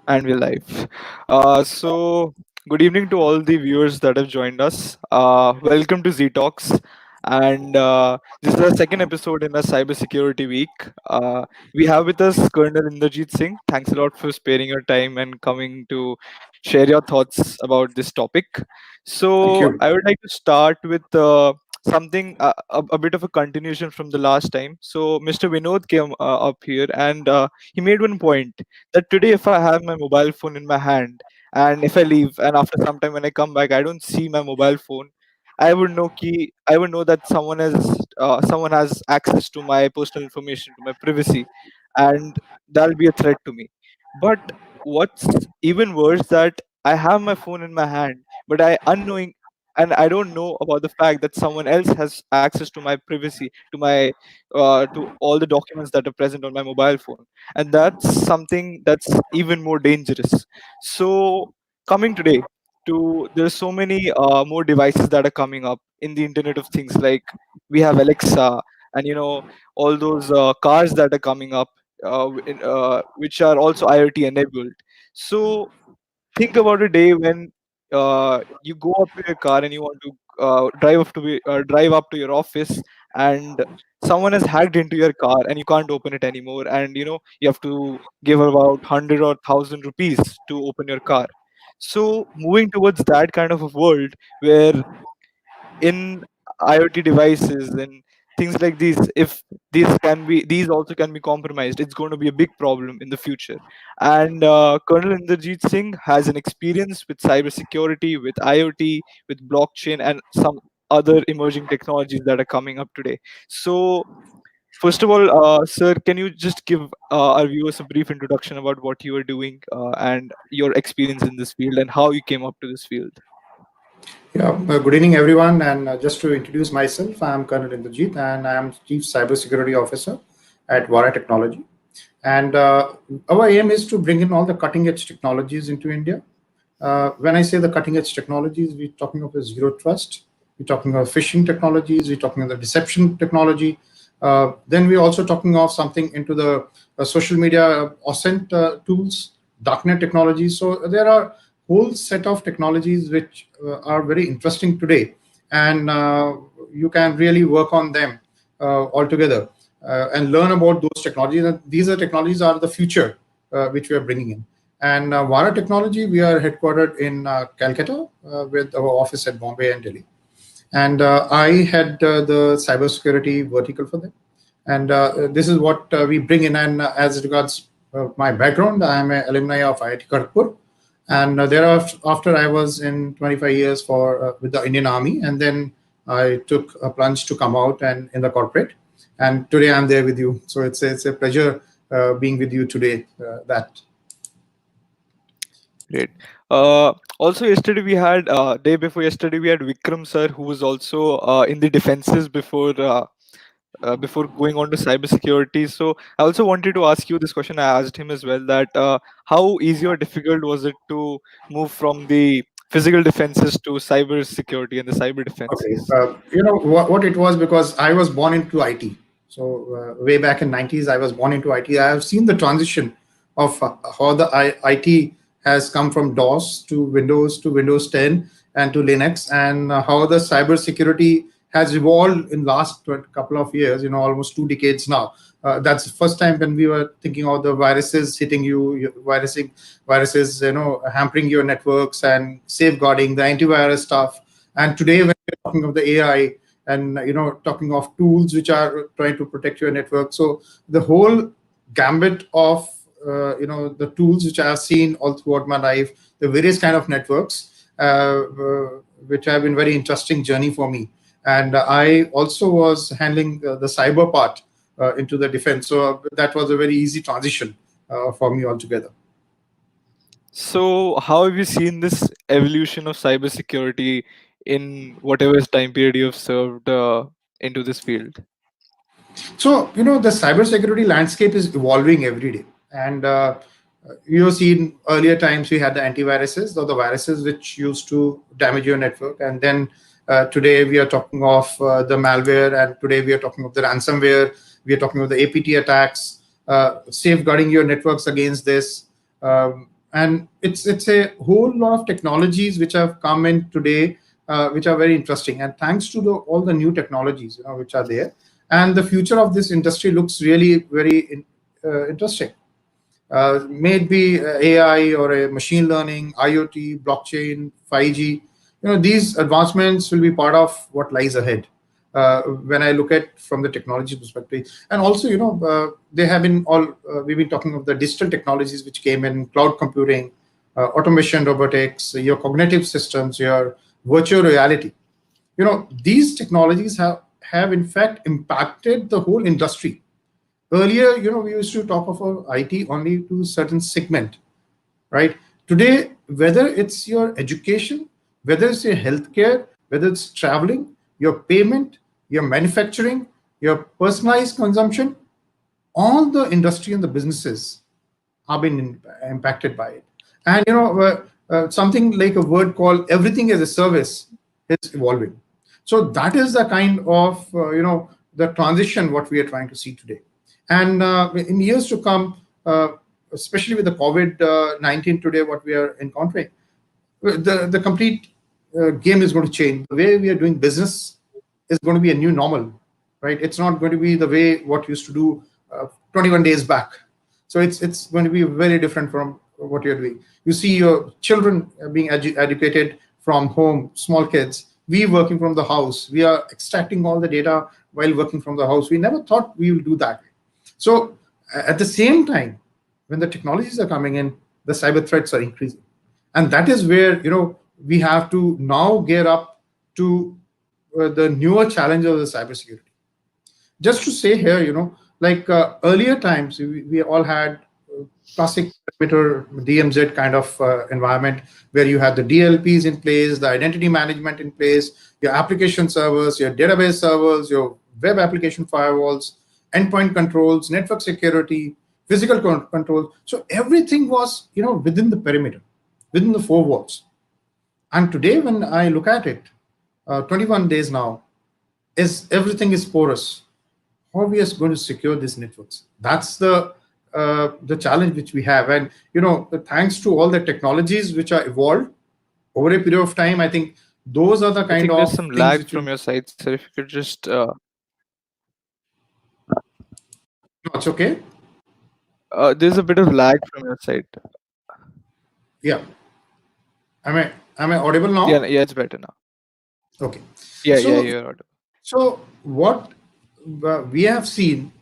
And we're live. Good evening to all the viewers that have joined us. Welcome to Z Talks. And This is our second episode in our cybersecurity week. We have with us Colonel Inderjeet Singh. Thanks a lot for sparing your time and coming to share your thoughts about this topic. Thank So, you. I would like to start with something, a bit of a continuation from the last time. So, Mr. Vinod came up here and he made one point that today if I have my mobile phone in my hand and if I leave and after some time when I come back I don't see my mobile phone, I would know that someone has access to my personal information, to my privacy, and that'll be a threat to me. But what's even worse that I have my phone in my hand, but I don't know about the fact that someone else has access to my privacy, to all the documents that are present on my mobile phone, and that's something that's even more dangerous. So coming today to there's so many more devices that are coming up in the internet of things, like we have Alexa, and all those cars that are coming up, which are also IoT enabled. So think about a day when you go up to your car and you want to drive up to your office, and someone has hacked into your car and you can't open it anymore, and you have to give about 100 or 1,000 rupees to open your car. So moving towards that kind of a world where in IoT devices and things like these, if these also can be compromised, it's going to be a big problem in the future. And Colonel Inderjeet Singh has an experience with cybersecurity, with IoT, with blockchain, and some other emerging technologies that are coming up today. So, first of all, sir, can you just give our viewers a brief introduction about what you are doing and your experience in this field and how you came up to this field? Yeah, good evening, everyone. And just to introduce myself, I'm Colonel Inderjeet, and I am Chief Cybersecurity Officer at Vara Technology. And our aim is to bring in all the cutting edge technologies into India. When I say the cutting edge technologies, we're talking of the zero trust, we're talking of phishing technologies, we're talking of the deception technology. Then we're also talking of something into the social media OSINT tools, darknet technologies. So there are whole set of technologies which are very interesting today, and you can really work on them altogether and learn about those technologies. And these are technologies are the future which we are bringing in. And Vara Technology, we are headquartered in Calcutta with our office at Bombay and Delhi. And I had the cybersecurity vertical for them. And this is what we bring in. And as regards my background, I am an alumni of IIT Kharagpur. And thereafter, I was in 25 years for with the Indian Army, and then I took a plunge to come out and in the corporate. And today I'm there with you. So it's a pleasure being with you today. That Great. Also, yesterday we had day before yesterday we had Vikram sir, who was also in the defenses before going on to cybersecurity. So I also wanted to ask you this question. I asked him as well that how easy or difficult was it to move from the physical defenses to cybersecurity and the cyber Okay. defenses? You know what it was, because I was born into IT. So way back in 90s, I was born into IT. I have seen the transition of how the IT has come from DOS to Windows 10 and to Linux, and how the cybersecurity has evolved in last couple of years. You know, almost 2 decades now. That's the first time when we were thinking of the viruses hitting you, viruses, you know, hampering your networks and safeguarding the antivirus stuff. And today, when we're talking of the AI and talking of tools which are trying to protect your network, so the whole gambit of the tools which I have seen all throughout my life, the various kind of networks, which have been very interesting journey for me. And I also was handling the cyber part into the defense, so that was a very easy transition for me altogether. So how have you seen this evolution of cybersecurity in whatever time period you have served into this field? So, the cybersecurity landscape is evolving every day. And you've seen earlier times we had the antiviruses or the viruses which used to damage your network. And then today we are talking of the malware. And today we are talking of the ransomware. We are talking of the APT attacks, safeguarding your networks against this. And it's a whole lot of technologies which have come in today, which are very interesting. And thanks to all the new technologies, which are there, and the future of this industry looks really very interesting. May it be AI or a machine learning, IoT, blockchain, 5G. These advancements will be part of what lies ahead. When I look at from the technology perspective, and also, they have been all we've been talking of the digital technologies which came in, cloud computing, automation, robotics, your cognitive systems, your virtual reality. These technologies have in fact impacted the whole industry. Earlier, we used to talk of IT only to a certain segment, right? Today, whether it's your education, whether it's your healthcare, whether it's traveling, your payment, your manufacturing, your personalized consumption, all the industry and the businesses are being impacted by it. And something like a word called everything as a service is evolving. So that is the kind of the transition what we are trying to see today. And in years to come, especially with the COVID-19 today, what we are encountering, the complete game is going to change. The way we are doing business is going to be a new normal, right? It's not going to be the way what used to do 21 days back. So it's going to be very different from what you're doing. You see your children being educated from home, small kids. We working from the house. We are extracting all the data while working from the house. We never thought we will do that. So at the same time, when the technologies are coming in, the cyber threats are increasing. And that is where we have to now gear up to the newer challenge of the cybersecurity. Just to say here, like earlier times, we all had classic perimeter DMZ kind of environment where you had the DLPs in place, the identity management in place, your application servers, your database servers, your web application firewalls, endpoint controls, network security, physical control. So everything was within the perimeter, within the four walls. And today, when I look at it, 21 days now, is everything is porous. How we are going to secure these networks? That's the challenge which we have. And thanks to all the technologies which are evolved over a period of time, I think those are the I kind think there's of some things lag which will. from your side, sir. If you could just No, it's okay. there's a bit of lag from your side. Yeah. Am I audible Yeah, now? yeah, it's better now. Okay. Yeah, yeah, So you're audible. what we have seen,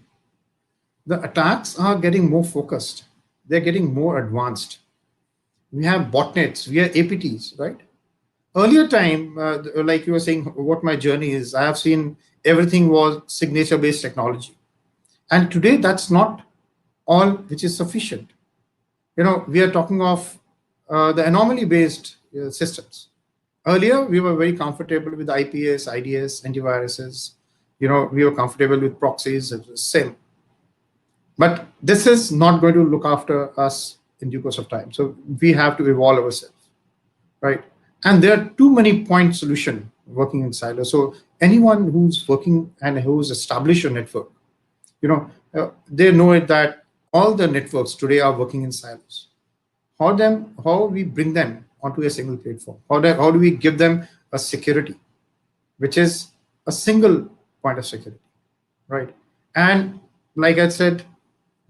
the attacks are getting more focused. They're getting more advanced. We have botnets, we have APTs, right? Earlier time, like you were saying, what my journey is, I have seen everything was signature based technology. And today, that's not all which is sufficient. We are talking of the anomaly based systems. Earlier, we were very comfortable with IPS, IDS, antiviruses. We were comfortable with proxies, it was same. But this is not going to look after us in due course of time. So we have to evolve ourselves, right? And there are too many point solution working in silos. So anyone who's working and who's established a network, they know it that all the networks today are working in silos. How we bring them onto a single platform? How do we give them a security, which is a single point of security, right? And like I said,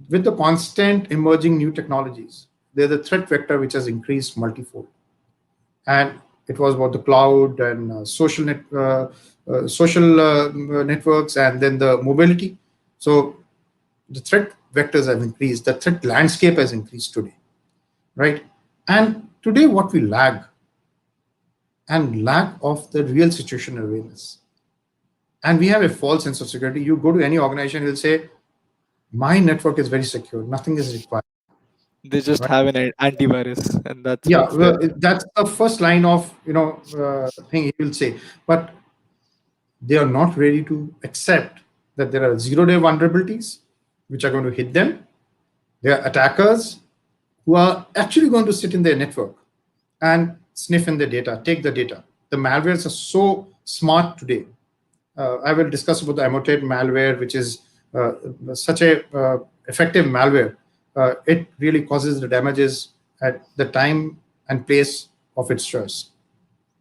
with the constant emerging new technologies, there's a threat vector which has increased multifold. And it was about the cloud and social networks, and then the mobility. So the threat vectors have increased. The threat landscape has increased today, right? And today, what we lag and lack of the real situational awareness. And we have a false sense of security. You go to any organization, you'll say, my network is very secure. Nothing is required. They just Right? have an antivirus, and that's Yeah, what's there. well, that's the first line of thing he will say. But they are not ready to accept that there are zero-day vulnerabilities which are going to hit them. There are attackers who are actually going to sit in their network and sniff in the data, take the data. The malwares are so smart today. I will discuss about the emotet malware, which is such a effective malware. It really causes the damages at the time and place of its choice.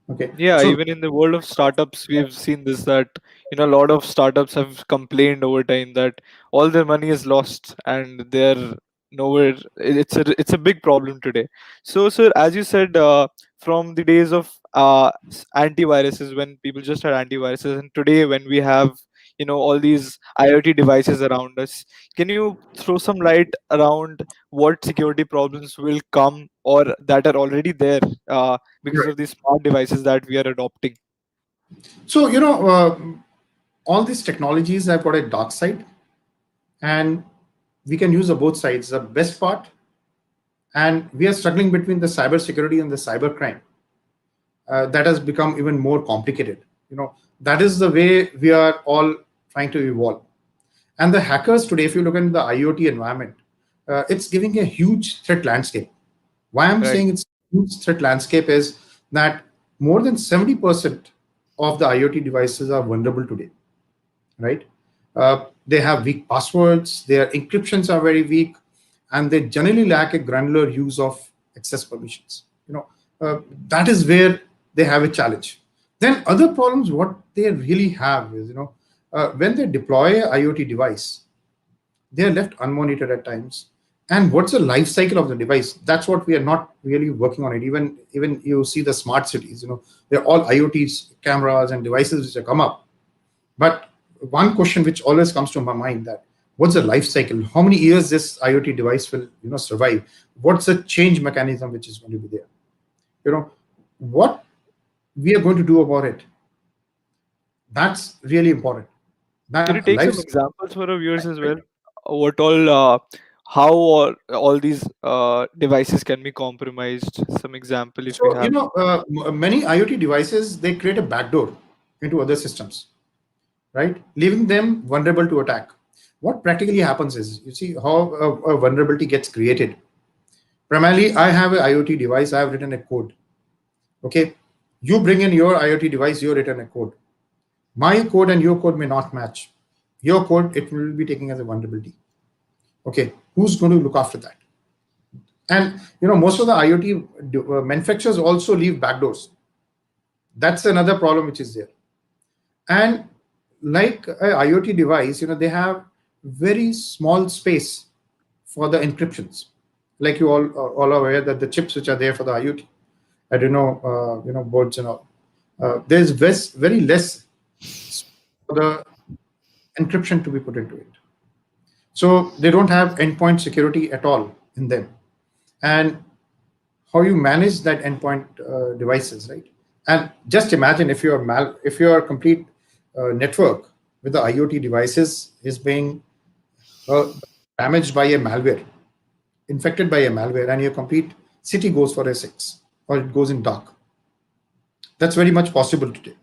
Okay, Yeah, so even in the world of startups, we've seen this, that a lot of startups have complained over time that all their money is lost and they're nowhere. It's a big problem today. So, sir, as you said, from the days of antiviruses, when people just had antiviruses, and today when we have all these IoT devices around us, can you throw some light around what security problems will come or that are already there? Because right. of these smart devices that we are adopting. So all these technologies have got a dark side, and we can use the both sides. The best part, and we are struggling between the cyber security and the cyber crime. That has become even more complicated. That is the way we are all trying to evolve. And the hackers today, if you look into the IoT environment, it's giving a huge threat landscape. Why I'm Right. saying it's a huge threat landscape is that more than 70% of the IoT devices are vulnerable today, right? They have weak passwords, their encryptions are very weak, and they generally lack a granular use of access permissions. That is where they have a challenge. Then other problems, what they really have is, when they deploy a IoT device, they are left unmonitored at times. And what's the life cycle of the device? That's what we are not really working on it. Even you see the smart cities, they're all IoTs, cameras and devices which have come up. But one question which always comes to my mind, that what's the life cycle? How many years this IoT device will survive? What's the change mechanism which is going to be there? What we are going to do about it? That's really important. Can you That take life. some examples for our viewers as well? What all, how all these devices can be compromised? Some example if you So have. many IoT devices, they create a backdoor into other systems, right? Leaving them vulnerable to attack. What practically happens is, you see how a vulnerability gets created. Primarily, I have an IoT device. I have written a code. Okay, you bring in your IoT device. You written a code. My code and your code may not match. Your code, it will be taken as a vulnerability. Okay, who's going to look after that? And most of the IoT manufacturers also leave backdoors. That's another problem which is there. And like a IoT device, they have very small space for the encryptions. Like you all are aware that the chips which are there for the IoT, boards and all, there's very less for the encryption to be put into it. So they don't have endpoint security at all in them. And how you manage that endpoint devices, right? And just imagine if your complete network with the IoT devices is being uh, damaged by a malware, infected by a malware, and your complete city goes for a 6 or it goes in dark. That's very much possible today.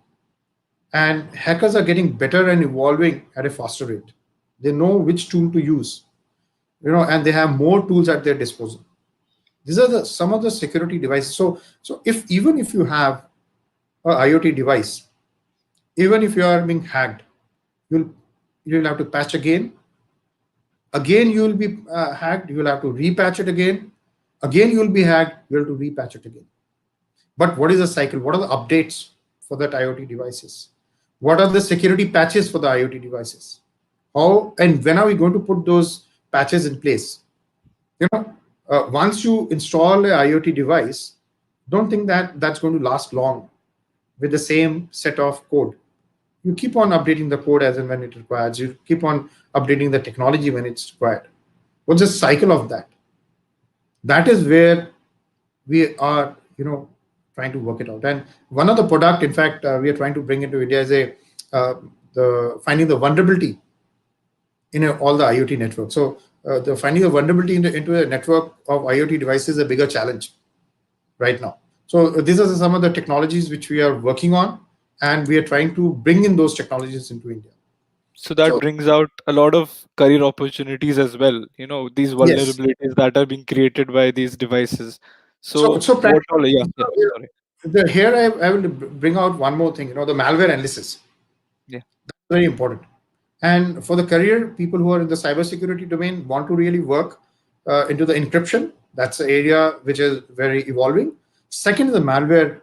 And hackers are getting better and evolving at a faster rate. They know which tool to use, and they have more tools at their disposal. These are some of the security devices. So if you have a IoT device, even if you are being hacked, you'll you'll have to patch again. Again, you will be hacked. You will have to repatch it again. Again, you will be hacked. You have to repatch it again. But what is the cycle? What are the updates for that IoT devices? What are the security patches for the IoT devices? How and when are we going to put those patches in place? You know, Once you install a IoT device, don't think that that's going to last long with the same set of code. You keep on updating the code as and when it requires. You keep on updating the technology when it's required. What's the cycle of that? That is where we are, trying to work it out. And one of the product, in fact, we are trying to bring into India is the finding the vulnerability in all the IoT network. So the finding a vulnerability into a network of IoT devices is a bigger challenge right now. So these are some of the technologies which we are working on, and we are trying to bring in those technologies into India. So that So brings out a lot of career opportunities as well. These yes, vulnerabilities that are being created by these devices. so So so what practically, all? Yeah, yeah. Sorry. here I will bring out one more thing. The malware analysis, Yeah. very important. And for the career, people who are in the cybersecurity domain want to really work into the encryption. That's the area which is very evolving. Second is the malware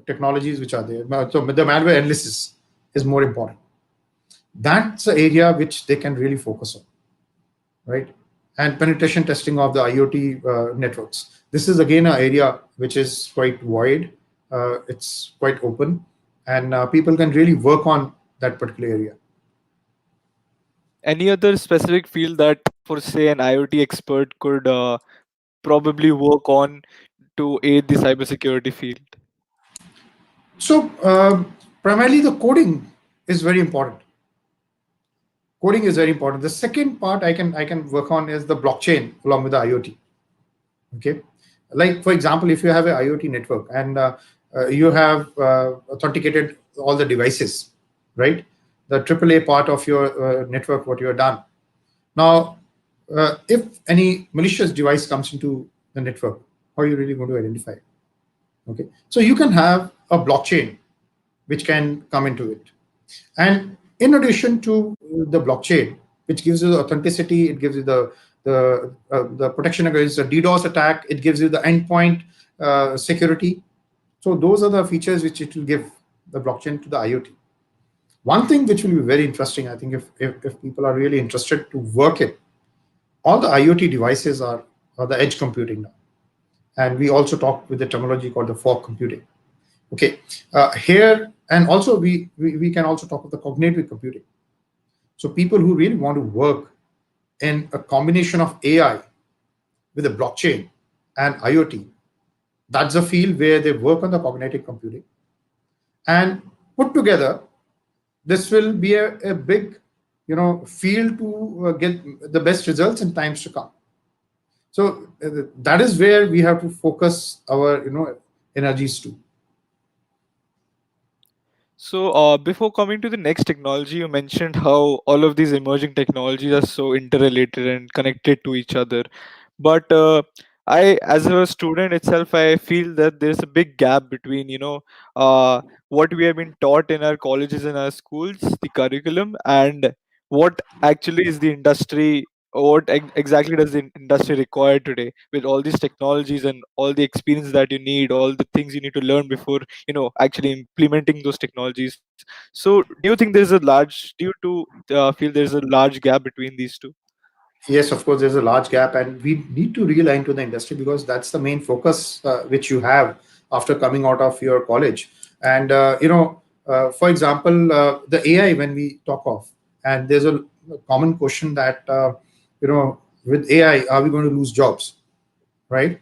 technologies which are there. So the malware analysis is more important. That's the area which they can really focus on, right? And penetration testing of the IoT networks. This is again an area which is quite wide. It's quite open, and people can really work on that particular area. Any other specific field that, for say, an IoT expert could probably work on to aid the cybersecurity field? So primarily the coding is very important. Coding is very important. The second part I can work on is the blockchain along with the IoT. Okay, like for example, if you have an IoT network and you have authenticated all the devices, right? The AAA part of your network, what you have done. Now, if any malicious device comes into the network, how are you really going to identify it? Okay, so you can have a blockchain which can come into it. And in addition to the blockchain, which gives you the authenticity, it gives you the protection against the DDoS attack, it gives you the endpoint security. So those are the features which it will give the blockchain to the IoT. One thing which will be very interesting, I think, if people are really interested to work it, all the IoT devices are the edge computing now. And we also talk with the terminology called the fog computing. Okay, here and also we can also talk of the cognitive computing. So people who really want to work in a combination of AI with a blockchain and IoT, that's a field where they work on the cognitive computing. And put together, this will be a big, field to get the best results in times to come. So that is where we have to focus our, energies to. So, before coming to the next technology, you mentioned how all of these emerging technologies are so interrelated and connected to each other. But I, as a student itself, I feel that there's a big gap between, what we have been taught in our colleges and our schools, the curriculum, and what actually is the industry, or what exactly does the industry require today with all these technologies and all the experience that you need, all the things you need to learn before, actually implementing those technologies. So do you think there's a large, do you too feel there's a large gap between these two? Yes, of course, there's a large gap, and we need to realign to the industry because that's the main focus which you have after coming out of your college. And for example, the AI when we talk of, and there's a common question that with AI, are we going to lose jobs, right?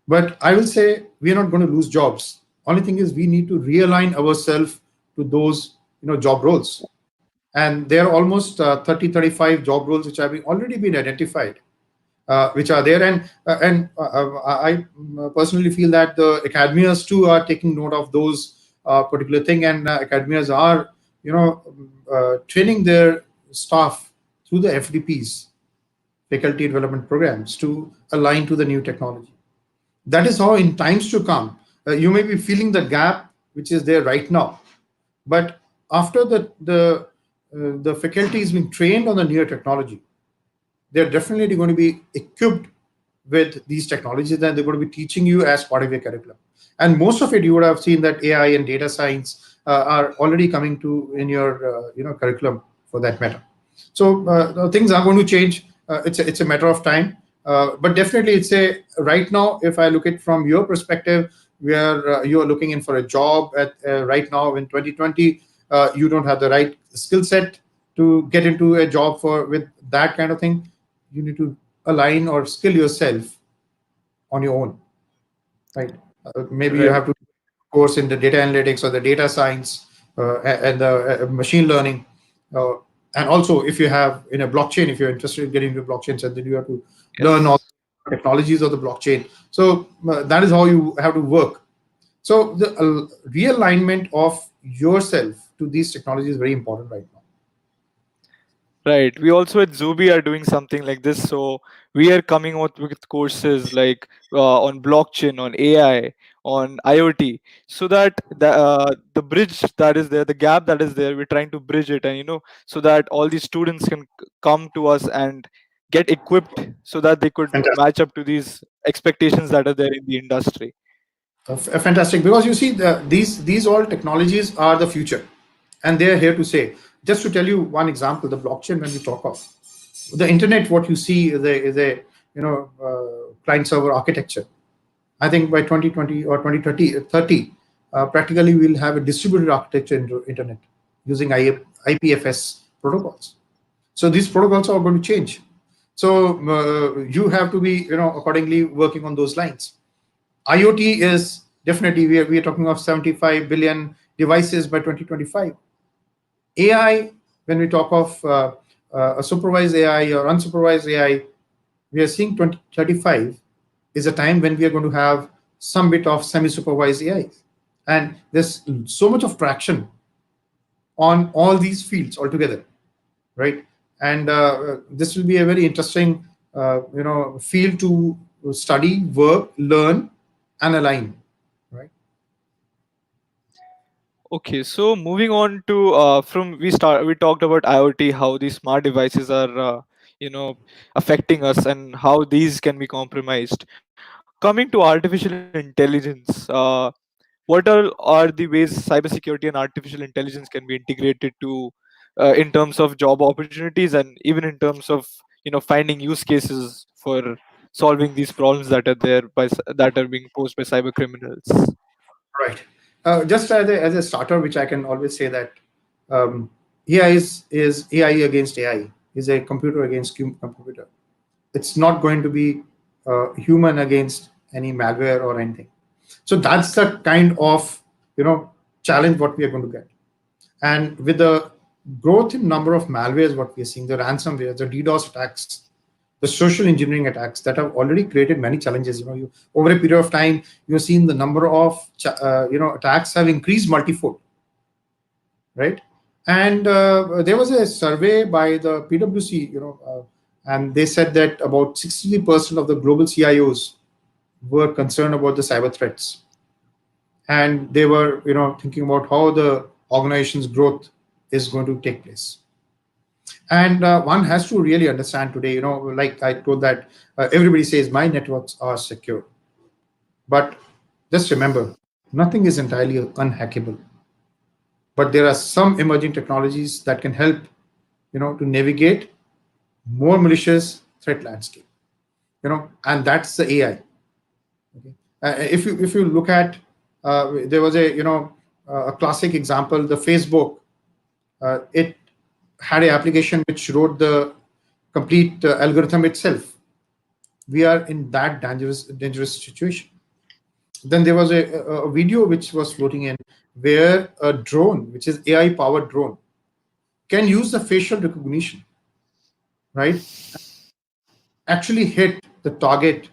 But I will say we are not going to lose jobs. Only thing is we need to realign ourselves to those job roles, and there are almost 30 35 job roles which have already been identified, which are there. And I personally feel that the academias too are taking note of those particular thing, and academias are training their staff through the FDPs, faculty development programs, to align to the new technology. That is how in times to come you may be feeling the gap which is there right now, but after the faculty is being trained on the newer technology, they're definitely going to be equipped with these technologies, and they're going to be teaching you as part of your curriculum. And most of it, you would have seen that AI and data science are already coming to in your curriculum for that matter. So things are going to change. It's a matter of time, but definitely it's a right now. If I look at from your perspective, where you are looking in for a job at right now in 2020, you don't have the right skill set to get into a job for with that kind of thing. You need to align or skill yourself on your own, right? Maybe you Right. have to course in the data analytics or the data science and the machine learning. Uh, and also, if you have in a blockchain, if you're interested in getting into blockchain, so then you have to learn all Yes. the technologies of the blockchain. So that is how you have to work. So the realignment of yourself to these technologies is very important right now. Right. We also at Zubi are doing something like this. So we are coming out with courses like on blockchain, on AI, on IoT, so that the bridge that is there, the gap that is there, we're trying to bridge it, and so that all these students can come to us and get equipped so that they could Fantastic. match up to these expectations that are there in the industry? Fantastic, because you see, these all technologies are the future, and they are here to stay. Just to tell you one example, the blockchain, when we talk of the internet, what you see is a client server architecture. I think by 2020 or 2030, practically we'll have a distributed architecture into internet using IPFS protocols. So these protocols are going to change. So you have to be, accordingly working on those lines. IoT is definitely, we are talking of 75 billion devices by 2025. AI, when we talk of a supervised AI or unsupervised AI, we are seeing 2035 is a time when we are going to have some bit of semi-supervised AI. And there's so much of traction on all these fields altogether, right? And this will be a very interesting, field to study, work, learn, and align, right? Okay, so moving on to from we talked about IoT, how these smart devices are you know affecting us and how these can be compromised. Coming to artificial intelligence, what are the ways cybersecurity and artificial intelligence can be integrated to in terms of job opportunities and even in terms of finding use cases for solving these problems that are there that are being posed by cyber criminals? Right. Just as a starter, which I can always say that um, AI is AI against AI, is a computer against computer. It's not going to be human against any malware or anything. So that's the kind of challenge what we are going to get. And with the growth in number of malwares, what we are seeing, the ransomware, the DDoS attacks, the social engineering attacks that have already created many challenges. Over a period of time, you've seen the number of attacks have increased multifold, right? And there was a survey by the PwC, and they said that about 60% of the global CIOs were concerned about the cyber threats, and they were thinking about how the organization's growth is going to take place. And one has to really understand today, like I told that everybody says my networks are secure, but just remember, nothing is entirely unhackable. But there are some emerging technologies that can help, to navigate more malicious threat landscape. And that's the AI. Okay. If you look at, there was a classic example, the Facebook. It had an application which wrote the complete algorithm itself. We are in that dangerous situation. Then there was a video which was floating in where a drone, which is AI powered drone, can use the facial recognition, right? Actually hit the target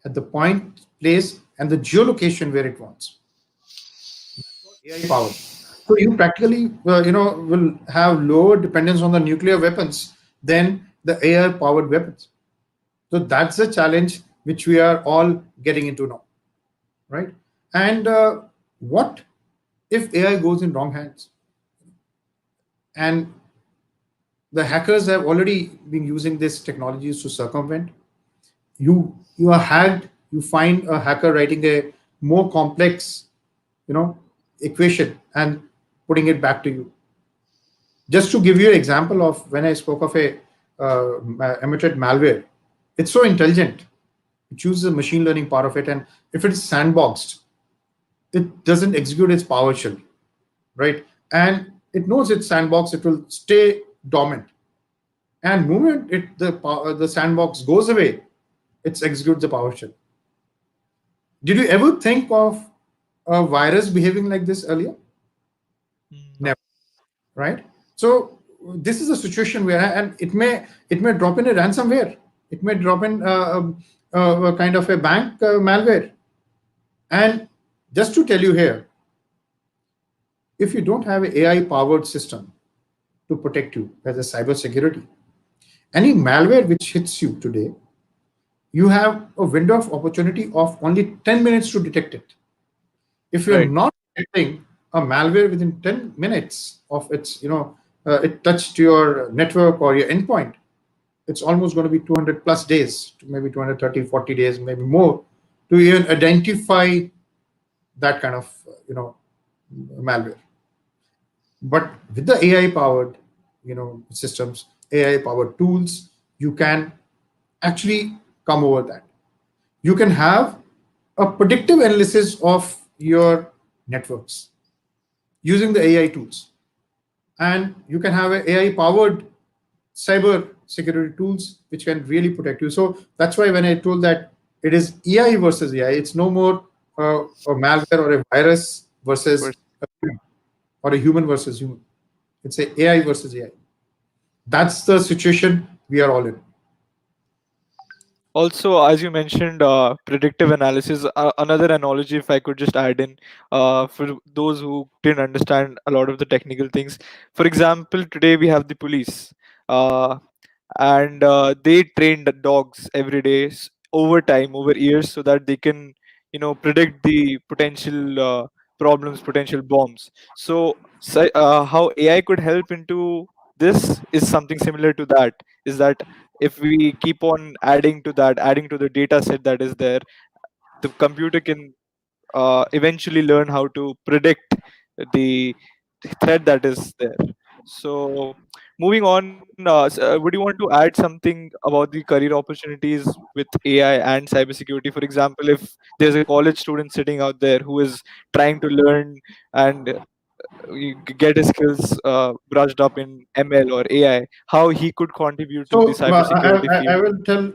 at the point, place, and the geolocation where it wants. AI powered. So you practically, will have lower dependence on the nuclear weapons than the AI powered weapons. So that's the challenge which we are all getting into now, right? And what if AI goes in wrong hands? And the hackers have already been using these technologies to circumvent. You are hacked. You find a hacker writing a more complex, you know, equation and putting it back to you. Just to give you an example of when I spoke of a emitted malware, it's so intelligent. It chooses the machine learning part of it, and if it's sandboxed, it doesn't execute its PowerShell, right? And it knows it's sandbox, it will stay dormant. And moment the sandbox goes away, it executes the PowerShell. Did you ever think of a virus behaving like this earlier? No. Never, right? So this is a situation where, and it may drop in a ransomware, it may drop in a kind of a bank malware. And just to tell you here, if you don't have an AI powered system to protect you as a cybersecurity, any malware which hits you today, you have a window of opportunity of only 10 minutes to detect it. If you're Right. not detecting a malware within 10 minutes of its, it touched your network or your endpoint, it's almost going to be 200 plus days, to maybe 230, 40 days, maybe more, to even identify that kind of malware. But with the AI powered systems, AI powered tools, you can actually come over that. You can have a predictive analysis of your networks using the AI tools, and you can have a AI powered cyber security tools which can really protect you. So that's why when I told that it is AI versus AI, it's no more a malware or a virus versus a human, or a human versus human. It's a AI versus AI. That's the situation we are all in. Also, as you mentioned, predictive analysis, another analogy, if I could just add in, for those who didn't understand a lot of the technical things. For example, today we have the police, uh, and they train the dogs every day over time, over years, so that they can, predict the potential problems, potential bombs. So, how AI could help into this is something similar to that. Is that if we keep on adding to that, adding to the data set that is there, the computer can eventually learn how to predict the threat that is there. So, moving on, would you want to add something about the career opportunities with AI and cybersecurity? For example, if there's a college student sitting out there who is trying to learn and get his skills brushed up in ML or AI, how he could contribute to the So cybersecurity I field? will tell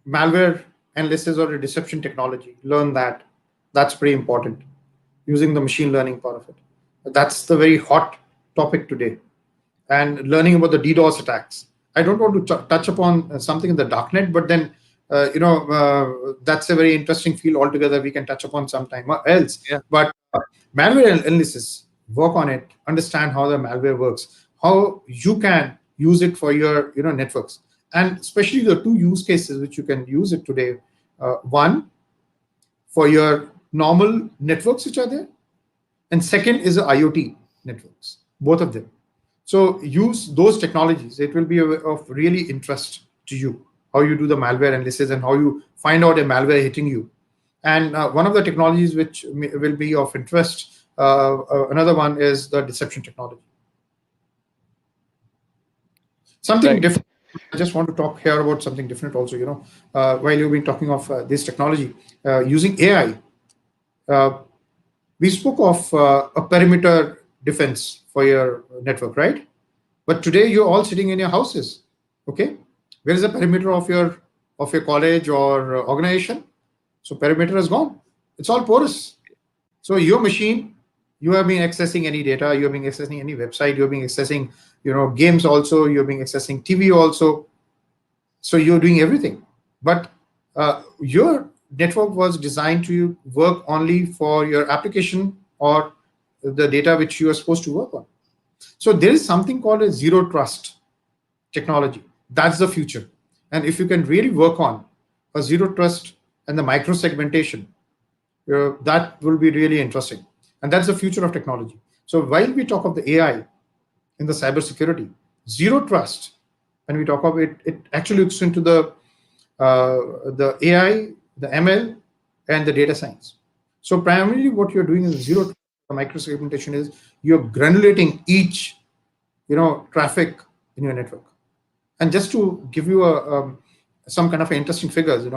malware analysis or a deception technology. Learn that. That's pretty important. Using the machine learning part of it. That's the very hot topic today. And learning about the DDoS attacks. I don't want to touch upon something in the darknet, but then that's a very interesting field altogether. We can touch upon sometime else. Yeah, But malware analysis, work on it, understand how the malware works, how you can use it for your networks, and especially the two use cases which you can use it today. One for your normal networks which are there, and second is the IoT networks, both of them. So use those technologies. It will be of really interest to you how you do the malware analysis and how you find out a malware hitting you. And one of the technologies which will be of interest, another one is the deception technology. Something right. different. I just want to talk here about something different also. While you've been talking of this technology using AI, uh, we spoke of a perimeter defense for your network, right? But today you're all sitting in your houses. Okay, where is the perimeter of your college or organization? So perimeter is gone. It's all porous. So your machine, you have been accessing any data, you have been accessing any website, you have been accessing games also, you have been accessing TV also. So you're doing everything. But your network was designed to work only for your application or the data which you are supposed to work on. So there is something called a zero trust technology. That's the future. And if you can really work on a zero trust and the micro segmentation, that will be really interesting. And that's the future of technology. So while we talk of the AI in the cybersecurity, zero trust, when we talk of it, it actually looks into the AI, the ML, and the data science. So primarily, what you're doing is zero trust. The micro segmentation is you're granulating each traffic in your network. And just to give you some kind of interesting figures,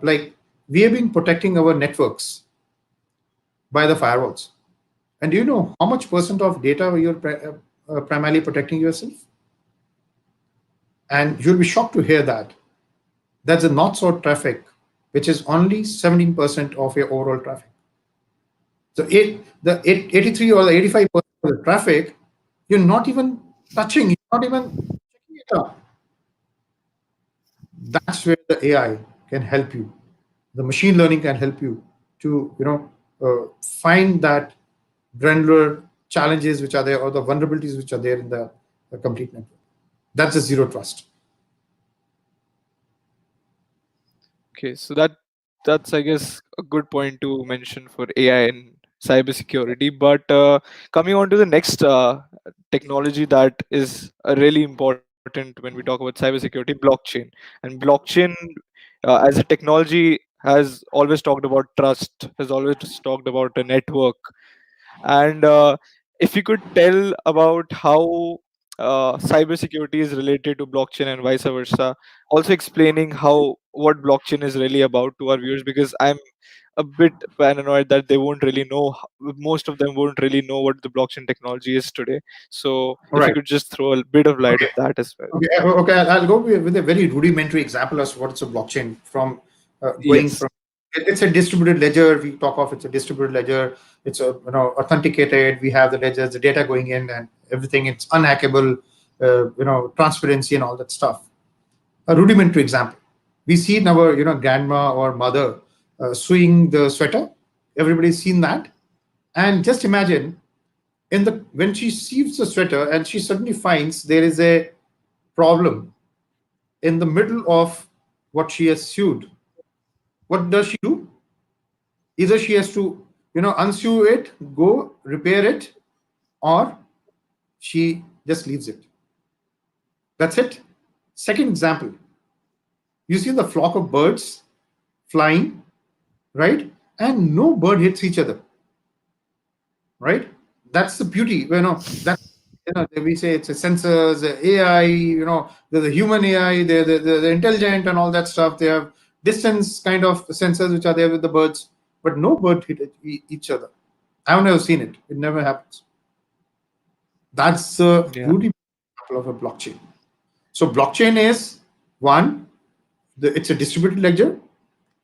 like we have been protecting our networks by the firewalls. And do you know how much percent of data you're primarily protecting yourself? And you'll be shocked to hear that that's a north-south traffic, which is only 17% of your overall traffic. So 83 or the 85% of the traffic, you're not even touching, you're not even checking it out. That's where the AI can help you. The machine learning can help you to find that granular challenges which are there or the vulnerabilities which are there in the complete network. That's a zero trust. Okay, so that's I guess a good point to mention for AI and cybersecurity. But coming on to the next technology that is really important important when we talk about cybersecurity, blockchain. And blockchain, as a technology, has always talked about trust, has always talked about a network. And if you could tell about how cybersecurity is related to blockchain and vice versa, also explaining how what blockchain is really about to our viewers, because I'm a bit paranoid that they won't really know, most of them won't really know what the blockchain technology is today. So if you Right. could just throw a bit of light Okay. on that as well. Okay. Okay. I'll go with a very rudimentary example as what's a blockchain from going Yes. from. It's a distributed ledger. We talk of it's a distributed ledger. It's a authenticated. We have the ledgers, the data going in, and everything. It's unhackable. Transparency and all that stuff. A rudimentary example. We see in our grandma or mother sewing the sweater. Everybody's seen that. And just imagine when she sees the sweater and she suddenly finds there is a problem in the middle of what she has sewed. What does she do? Either she has to unsew it, go repair it, or she just leaves it. That's it. Second example, you see the flock of birds flying, right? And no bird hits each other, right? That's the beauty. That we say it's a sensors, AI. There's a human AI. They're intelligent and all that stuff. They have distance kind of sensors which are there with the birds, but no bird hit each other. I've never seen it. It never happens. That's the Yeah. rudimentary example of a blockchain. So blockchain is one. It's a distributed ledger.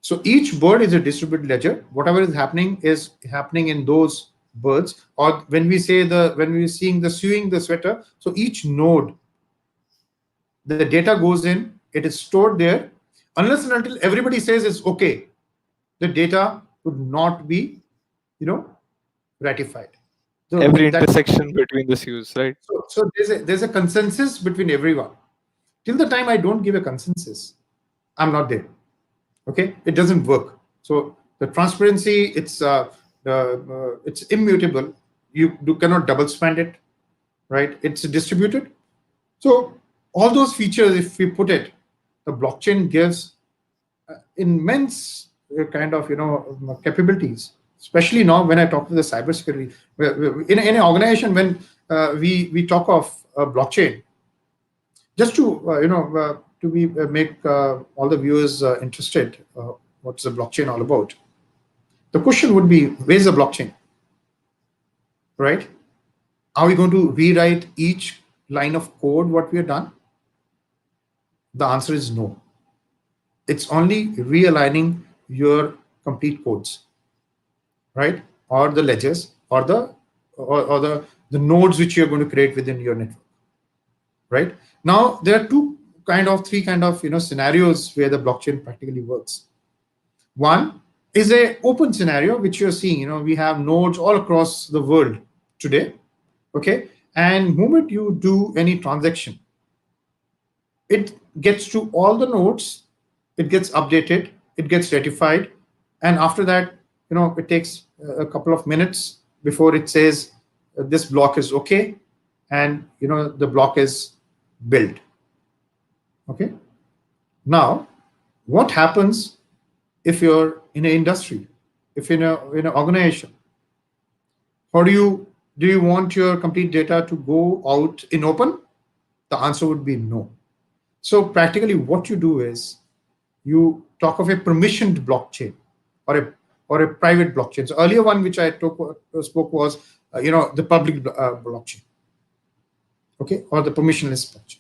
So each bird is a distributed ledger. Whatever is happening in those birds. Or when we're seeing the sewing the sweater, so each node, the data goes in, it is stored there. Unless and until everybody says it's okay, the data would not be, you know, ratified. So Every that intersection between the hues, right? so there's a consensus between everyone. Till the time I don't give a consensus, I'm not there. Okay, it doesn't work. So the transparency, it's immutable. You cannot double spend it, right? It's distributed. So all those features, if we put it, the blockchain gives immense kind of capabilities. Especially now when I talk to the cybersecurity, in an organization when we talk of blockchain, just to to be make all the viewers interested, what's the blockchain all about? The question would be, where's the blockchain, right? Are we going to rewrite each line of code what we have done? The answer is no. It's only realigning your complete codes, right? Or the ledgers, or the nodes which you're going to create within your network, right? Now there are three kind of scenarios where the blockchain practically works. One is a open scenario which you're seeing. We have nodes all across the world today, okay? And moment you do any transaction, it gets to all the nodes, it gets updated, it gets ratified, and after that, it takes a couple of minutes before it says this block is okay, and the block is built. Okay. Now, what happens if you're in an industry, if in an organization? How do you want your complete data to go out in open? The answer would be no. So practically, what you do is you talk of a permissioned blockchain or a private blockchain. So earlier one which I spoke was the public blockchain, okay, or the permissionless blockchain.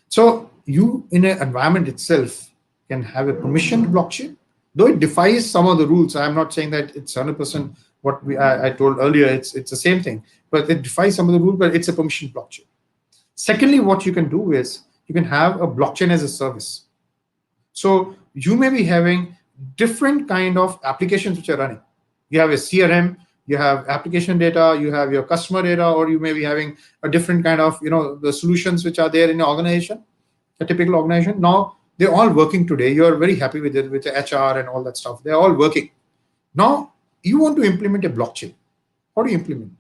So you in an environment itself can have a permissioned blockchain, though it defies some of the rules. I'm not saying that it's 100% what I told earlier. It's the same thing, but it defies some of the rules. But it's a permissioned blockchain. Secondly, what you can do is you can have a blockchain as a service. So you may be having different kind of applications which are running. You have a CRM, you have application data, you have your customer data, or you may be having a different kind of the solutions which are there in your organization, a typical organization. Now they're all working today. You're very happy with it, with the HR and all that stuff. They're all working. Now you want to implement a blockchain. How do you implement?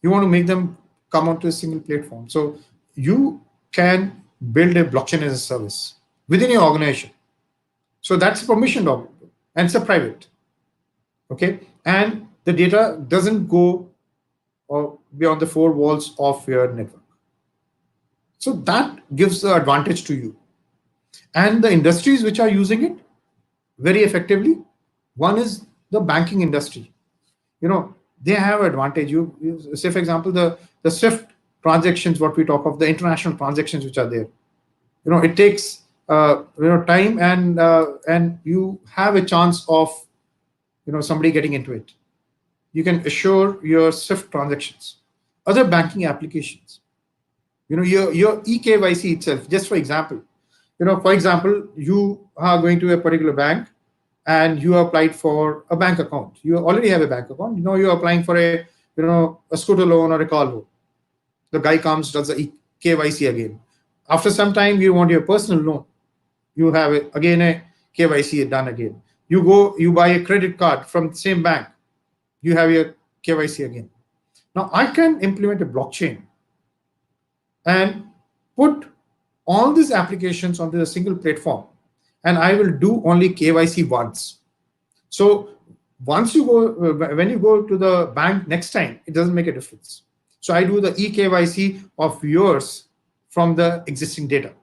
You want to make them come onto a single platform. So you can build a blockchain as a service within your organization. So that's a permission document and it's a private. Okay. And the data doesn't go beyond the four walls of your network. So that gives the advantage to you. And the industries which are using it very effectively, one is the banking industry. They have advantage. You say, for example, the Swift transactions, what we talk of, the international transactions which are there. It takes time, and you have a chance of somebody getting into it. You can assure your Swift transactions. Other banking applications, your eKYC itself. Just for example, you are going to a particular bank and you applied for a bank account. You already have a bank account. You're applying for a scooter loan or a car loan. The guy comes, does the KYC again. After some time, you want your personal loan. You have again a KYC done again. You buy a credit card from the same bank. You have your KYC again. Now I can implement a blockchain and put all these applications onto a single platform, and I will do only KYC once. So once you go, when you go to the bank next time, it doesn't make a difference. So I do the eKYC of yours from the existing data,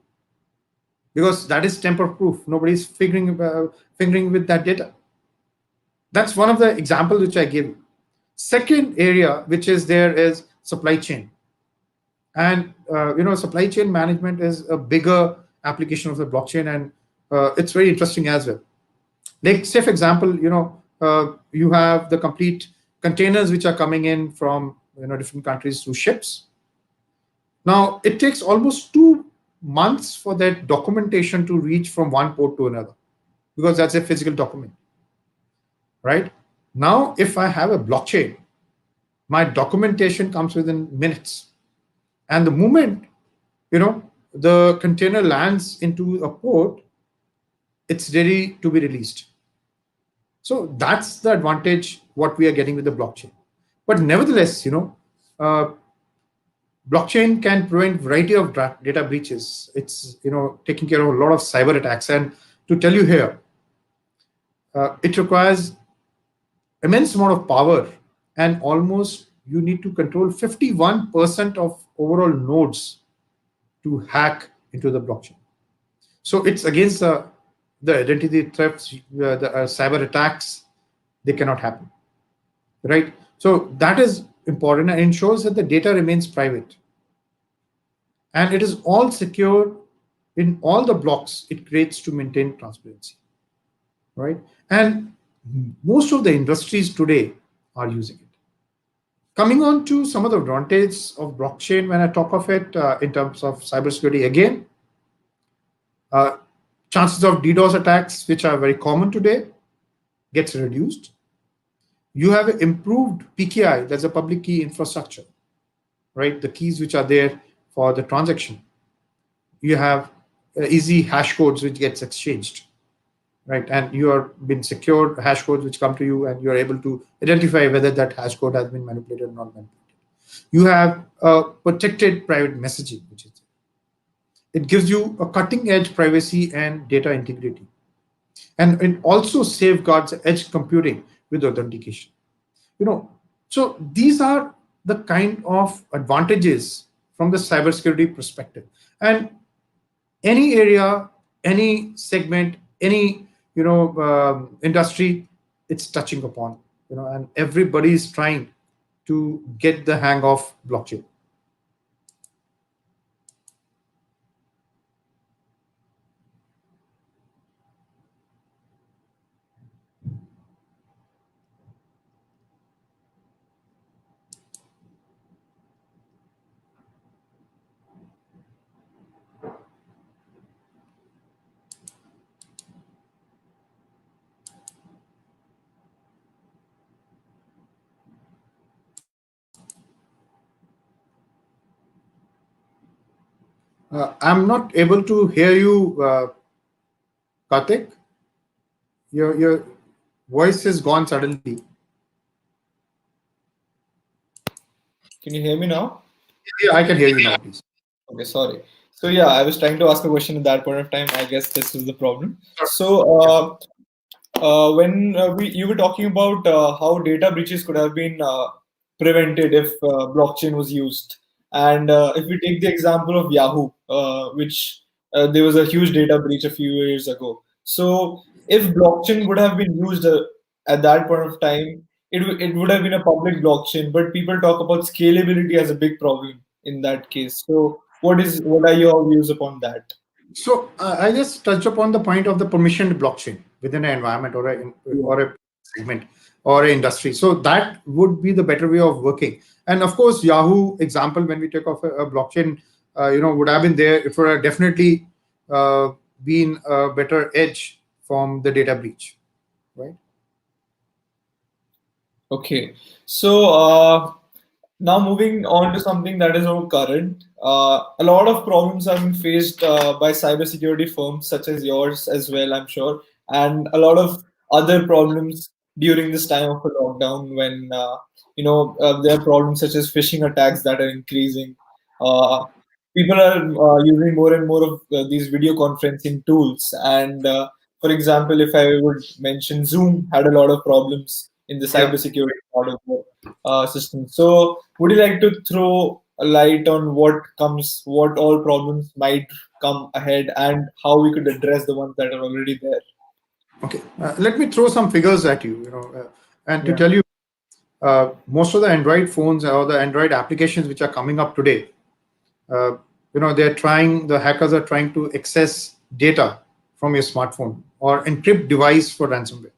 because that is tamper proof. Nobody's fingering with that data. That's one of the examples which I give. Second area which is there is supply chain. And supply chain management is a bigger application of the blockchain, and it's very interesting as well. Like, say for example, you have the complete containers which are coming in from different countries through ships. Now it takes almost 2 months for that documentation to reach from one port to another, because that's a physical document, right? Now if I have a blockchain, my documentation comes within minutes, and the moment the container lands into a port, it's ready to be released. So that's the advantage what we are getting with the blockchain. But nevertheless, uh, blockchain can prevent variety of data breaches. It's taking care of a lot of cyber attacks. And to tell you here, it requires immense amount of power, and almost you need to control 51% of overall nodes to hack into the blockchain. So it's against the identity thefts, the cyber attacks. They cannot happen, right? So that is important and ensures that the data remains private, and it is all secure in all the blocks it creates to maintain transparency, right? And most of the industries today are using it. Coming on to some of the advantages of blockchain, when I talk of it in terms of cybersecurity, again, uh, chances of DDoS attacks, which are very common today, gets reduced. You have improved PKI, that's a public key infrastructure, right? The keys which are there for the transaction. You have easy hash codes which gets exchanged, right? And you are been secured hash codes which come to you, and you are able to identify whether that hash code has been manipulated or not manipulated. You have protected private messaging, which is it gives you a cutting edge privacy and data integrity, and it also safeguards edge computing with authentication. you know so these are the kind of advantages from the cybersecurity perspective. And any area, any segment, any industry, it's touching upon, and everybody is trying to get the hang of blockchain. I'm not able to hear you, Karthik. Your voice is gone suddenly. Can you hear me now? Yeah, I can hear you now, please. Okay, sorry. So yeah, I was trying to ask a question at that point of time. I guess this is the problem. So Yeah. when you were talking about how data breaches could have been prevented if blockchain was used, and if we take the example of Yahoo, which there was a huge data breach a few years ago. So if blockchain would have been used at that point of time, it would have been a public blockchain. But people talk about scalability as a big problem in that case. So what are your views upon that? So I just touched upon the point of the permissioned blockchain within an environment Yeah. or a segment or an industry. So that would be the better way of working. And of course, Yahoo example, when we take off a blockchain, would have been there. It would have definitely uh, been a better edge from the data breach, right? Okay. So now moving on to something that is more current. A lot of problems have been faced by cybersecurity firms such as yours as well, I'm sure, and a lot of other problems during this time of a lockdown when there are problems such as phishing attacks that are increasing. Uh, People are using more and more of these video conferencing tools, and for example, if I would mention, Zoom had a lot of problems in the Yeah. cybersecurity part of the system. So, would you like to throw a light on what all problems might come ahead, and how we could address the ones that are already there? Okay. Let me throw some figures at you. And to Yeah. tell you, most of the Android phones or the Android applications which are coming up today, uh, the hackers are trying to access data from your smartphone or encrypt device for ransomware.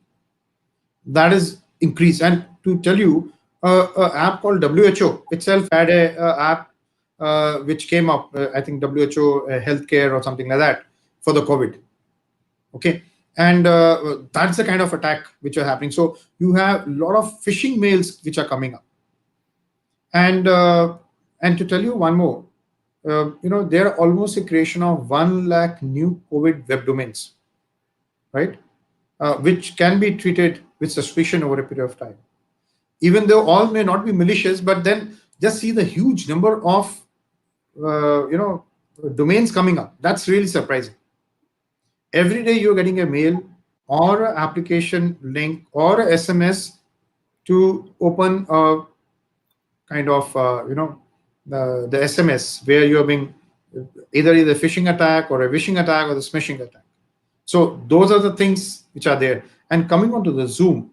That is increased. And to tell you, an app called WHO itself had a app which came up, I think WHO healthcare or something like that, for the COVID. Okay. And that's the kind of attack which are happening. So you have a lot of phishing mails which are coming up. And to tell you one more, there are almost a creation of 1 lakh new COVID web domains, right? Which can be treated with suspicion over a period of time. Even though all may not be malicious, but then just see the huge number of uh, you know domains coming up. That's really surprising. Every day you're getting a mail or an application link or a SMS to open a kind of the SMS where you're being either phishing attack or a wishing attack or the smishing attack. So those are the things which are there. And coming on to the Zoom,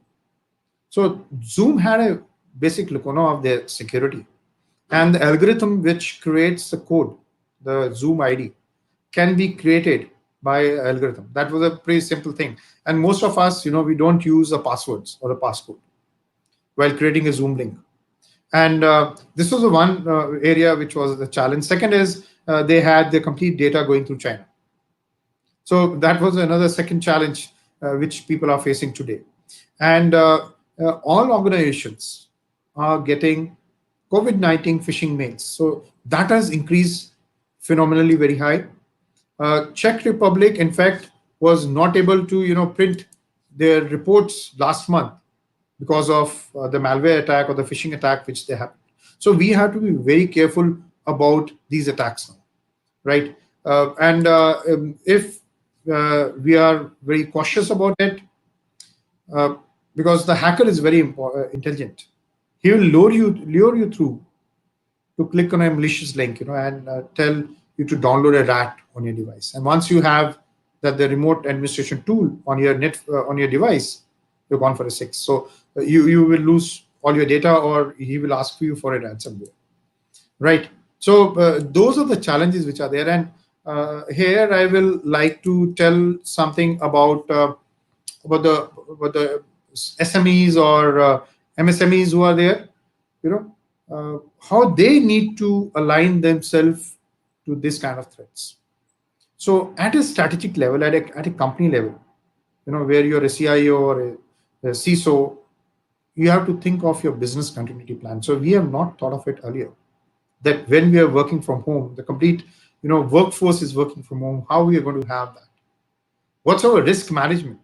so Zoom had a basic look of their security, and the algorithm which creates the code, the Zoom ID, can be created by an algorithm. That was a pretty simple thing. And most of us, we don't use the passwords or the passcode while creating a Zoom link. And this was the one area which was the challenge. Second is they had the complete data going through China. So that was another second challenge which people are facing today. And all organizations are getting COVID-19 phishing mails. So that has increased phenomenally very high. Czech Republic, in fact, was not able to print their reports last month because of the malware attack or the phishing attack which they happened. So we have to be very careful about these attacks now, right? And if we are very cautious about it, uh, because the hacker is very intelligent, he will lure you through to click on a malicious link, and tell you to download a rat on your device. And once you have that the remote administration tool on your on your device, you're gone for a six. So you will lose all your data, or he will ask you for a ransomware, right? So those are the challenges which are there. And here I will like to tell something about the SMEs or MSMEs who are there, you know, how they need to align themselves to this kind of threats. So at a strategic level, at a company level, where you're a CIO or a CISO, you have to think of your business continuity plan. So we have not thought of it earlier, that when we are working from home, the complete workforce is working from home, how we are going to have that. What's our risk management?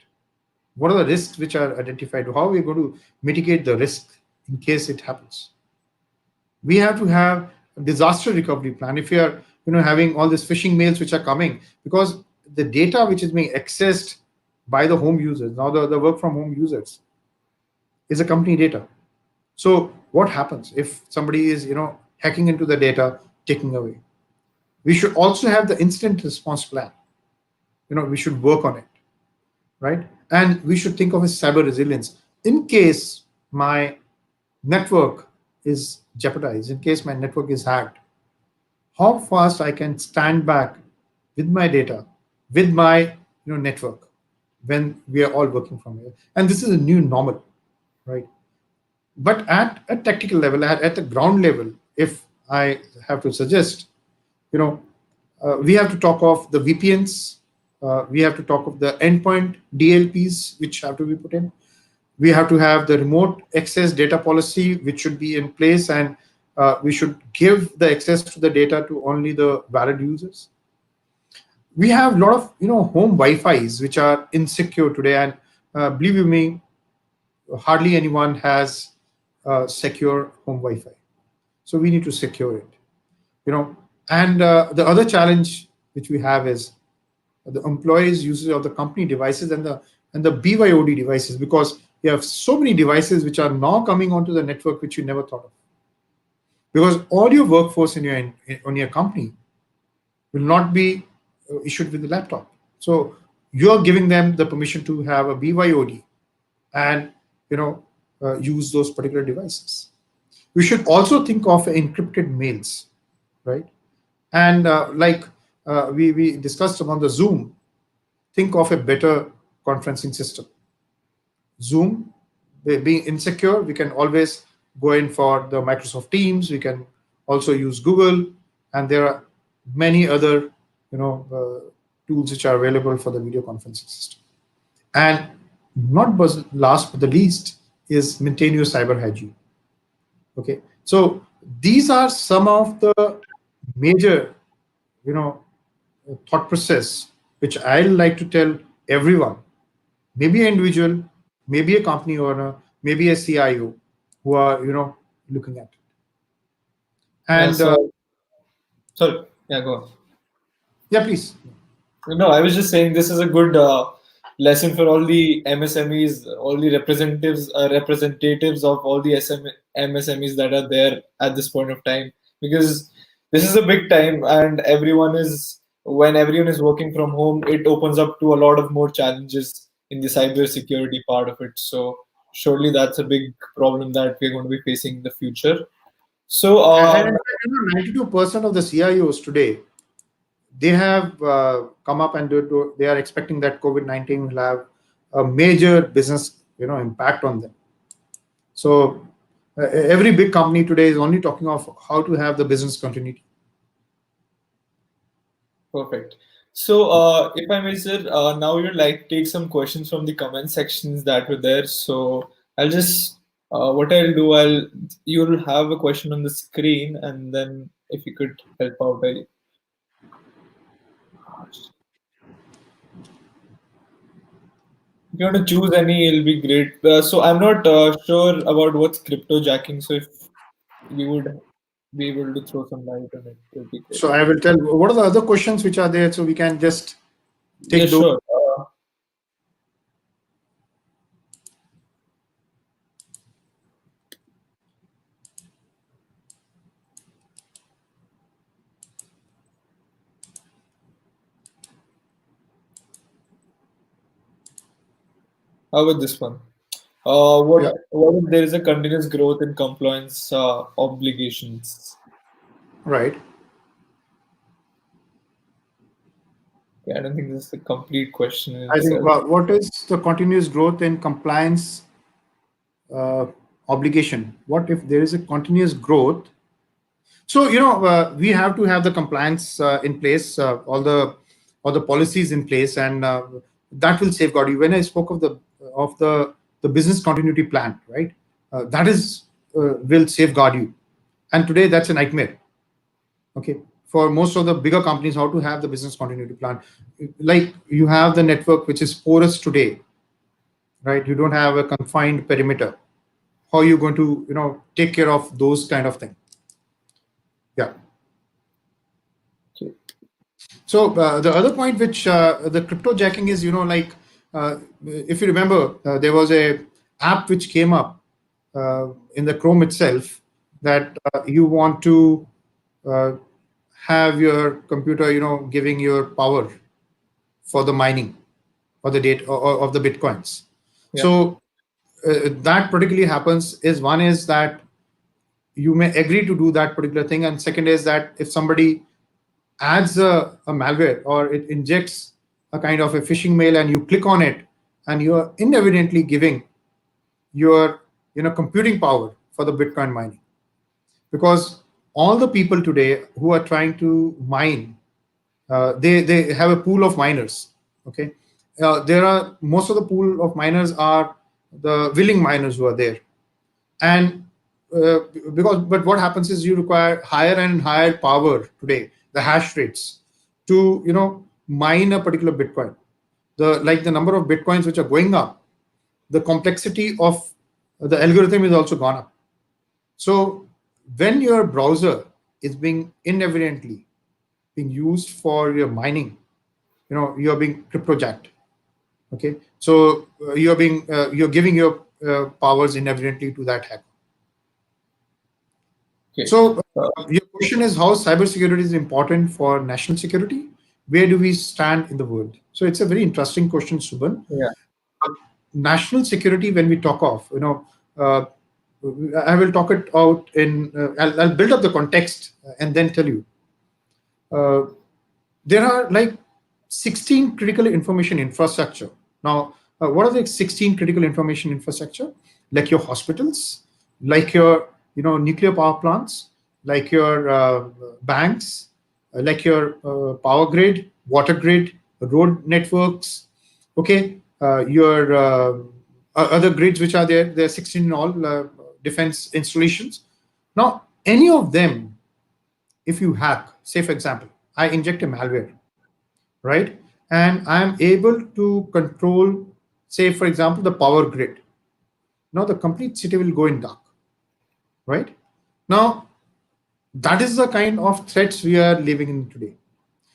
What are the risks which are identified? How are we going to mitigate the risk in case it happens? We have to have a disaster recovery plan. If you're having all these phishing mails which are coming, because the data which is being accessed by the home users, now the work from home users, is a company data. So what happens if somebody is hacking into the data, taking away? We should also have the instant response plan. We should work on it, right? And we should think of a cyber resilience in case my network is jeopardized, in case my network is hacked, how fast I can stand back with my data, with my network, when we are all working from here. And this is a new normal, right? But at a tactical level, at the ground level, if I have to suggest, you know, we have to talk of the VPNs, we have to talk of the endpoint DLPs, which have to be put in. We have to have the remote access data policy, which should be in place, and we should give the access to the data to only the valid users. We have a lot of home Wi-Fi's which are insecure today, and believe you me, hardly anyone has secure home Wi-Fi. So we need to secure it. You know, and the other challenge which we have is the employees' usage of the company devices and the BYOD devices, because you have so many devices which are now coming onto the network which you never thought of. Because all your workforce on your company will not be issued with the laptop. So you're giving them the permission to have a BYOD and use those particular devices. We should also think of encrypted mails, right? And we discussed about the Zoom, think of a better conferencing system. Zoom, being insecure, we can always go in for the Microsoft Teams. We can also use Google, and there are many other tools which are available for the video conferencing system. And not last but the least is maintain your cyber hygiene. Okay, so these are some of the major thought process which I like to tell everyone, maybe an individual, maybe a company owner, maybe a CIO, who are looking at it. Yeah, And so sorry. Yeah, go on. yeah, please. No, I was just saying this is a good lesson for all the MSMEs, all the representatives of all the MSMEs that are there at this point of time, because this is a big time, and when everyone is working from home, it opens up to a lot of more challenges in the cyber security part of it. So surely that's a big problem that we're going to be facing in the future. So And in fact, 92% of the CIOs today, they have come up and they are expecting that COVID-19 will have a major business impact on them. So every big company today is only talking of how to have the business continuity. perfect. So, if I may, sir, now you'd like to take some questions from the comment sections that were there. So, I'll just, what I'll do, you'll have a question on the screen, and then if you could help out, if you want to choose any, it'll be great. So, I'm not sure about what's crypto jacking. So, if you would be able to throw some light on it, it would be great. So I will tell what are the other questions which are there, so we can just Yeah, take those. sure. How about this one? Yeah, What if there is a continuous growth in compliance obligations? right. Okay, I don't think this is a complete question in I think itself. what is the continuous growth in compliance uh, obligation? What if there is a continuous growth? So we have to have the compliance in place, all the policies in place, and that will safeguard you. When I spoke of the business continuity plan, right? That is will safeguard you. And today that's a nightmare. Okay, for most of the bigger companies, how to have the business continuity plan? Like you have the network which is porous today, right? You don't have a confined perimeter. How are you going to take care of those kind of things? Yeah. So the other point, which the crypto jacking is, like if you remember, there was a app which came up in the Chrome itself, that you want to uh, have your computer, giving your power for the mining or the date or of the bitcoins. Yeah. So that particularly happens is, one is that you may agree to do that particular thing, and second is that if somebody adds a malware or it injects a kind of a phishing mail and you click on it, and you are inadvertently giving your computing power for the bitcoin mining. Because all the people today who are trying to mine, they have a pool of miners. Okay, there are, most of the pool of miners are the willing miners who are there. And uh, but what happens is, you require higher and higher power today, the hash rates, to mine a particular bitcoin. The number of bitcoins which are going up, the complexity of the algorithm is also gone up. So when your browser is being inadvertently being used for your mining, you're being cryptojacked. Okay, so you're giving your powers inadvertently to that hacker. Okay. So your question is, how cybersecurity is important for national security? Where do we stand in the world? So it's a very interesting question, Subhan. Yeah. National security, when we talk of, uh, I will talk it out in. I'll build up the context and then tell you. Uh, there are like 16 critical information infrastructure. Now, what are the 16 critical information infrastructure? Like your hospitals, like your nuclear power plants, like your banks, like your power grid, water grid, road networks. Okay, your other grids which are there. There are 16 in all, defense installations. Now, any of them, if you hack, say for example, I inject a malware, right? And I'm able to control, say, for example, the power grid. Now the complete city will go in dark, right? Now, that is the kind of threats we are living in today.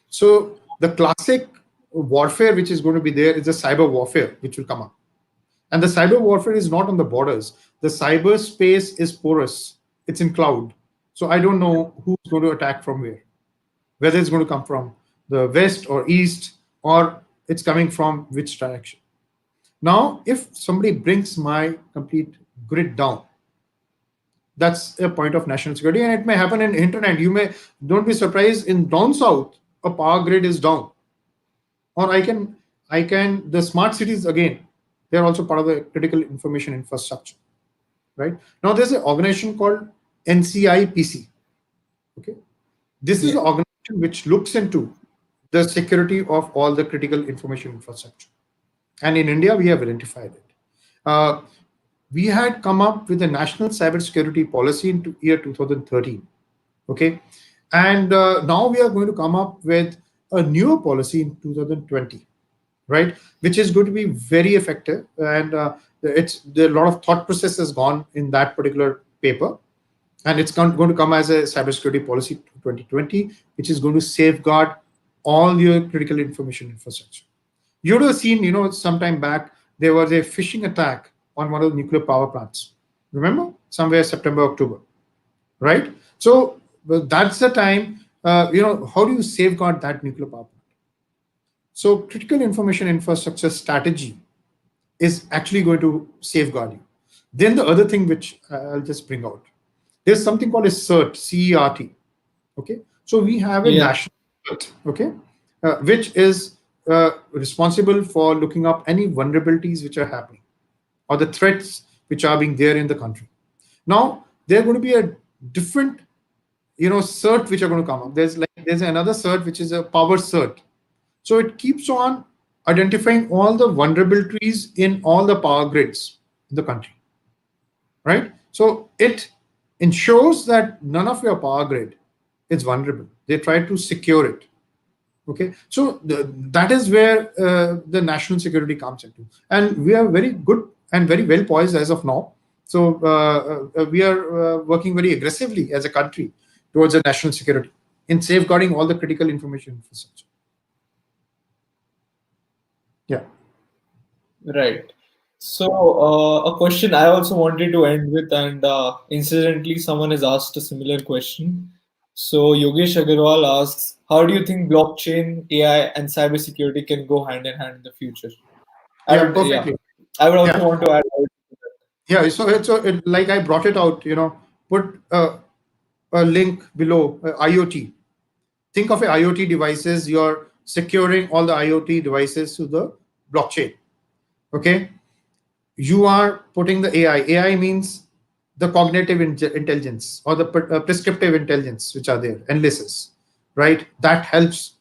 So the classic warfare which is going to be there is the cyber warfare, which will come up. And the cyber warfare is not on the borders. The cyberspace is porous. It's in cloud. So I don't know who's going to attack from where, whether it's going to come from the west or east, or it's coming from which direction. Now, if somebody brings my complete grid down, that's a point of national security, and it may happen in internet. You may don't be surprised in down south a power grid is down, or I can the smart cities again. They're also part of the critical information infrastructure, right? Now there's an organization called NCIPC. Okay, this is Yeah. an organization which looks into the security of all the critical information infrastructure. And in India, we have identified it. Uh, we had come up with a national cybersecurity policy in year 2013. Okay, and now we are going to come up with a newer policy in 2020, right? Which is going to be very effective, and it's there. A lot of thought process has gone in that particular paper, and it's going to come as a cybersecurity policy 2020, which is going to safeguard all your critical information infrastructure. You would have seen, some time back, there was a phishing attack on one of the nuclear power plants. Remember? Somewhere September, October, right? So that's the time, how do you safeguard that nuclear power plant? So critical information infrastructure strategy is actually going to safeguard you. Then the other thing which I'll just bring out, there's something called a CERT, CERT. Okay, so we have a Yeah. national CERT, okay, which is responsible for looking up any vulnerabilities which are happening or the threats which are being there in the country. Now there are going to be a different, CERT which are going to come up. There's another CERT which is a power CERT. So it keeps on identifying all the vulnerabilities in all the power grids in the country, right? So it ensures that none of your power grid is vulnerable. They try to secure it. Okay, so that is where the national security comes into, and we are very good and very well poised as of now. So we are working very aggressively as a country towards the national security in safeguarding all the critical information infrastructure. Yeah. Right. So, a question I also wanted to end with, and incidentally, someone has asked a similar question. So, Yogesh Agarwal asks, how do you think blockchain, AI, and cybersecurity can go hand in hand in the future? I Yeah, would, yeah, perfectly. I would Yeah. also want to add. Yeah. Like I brought it out, put a link below IoT. Think of a IoT devices. You're securing all the IoT devices to the blockchain. Okay. You are putting the AI. AI means the cognitive intelligence or the prescriptive intelligence, which are there, analysis, right? That helps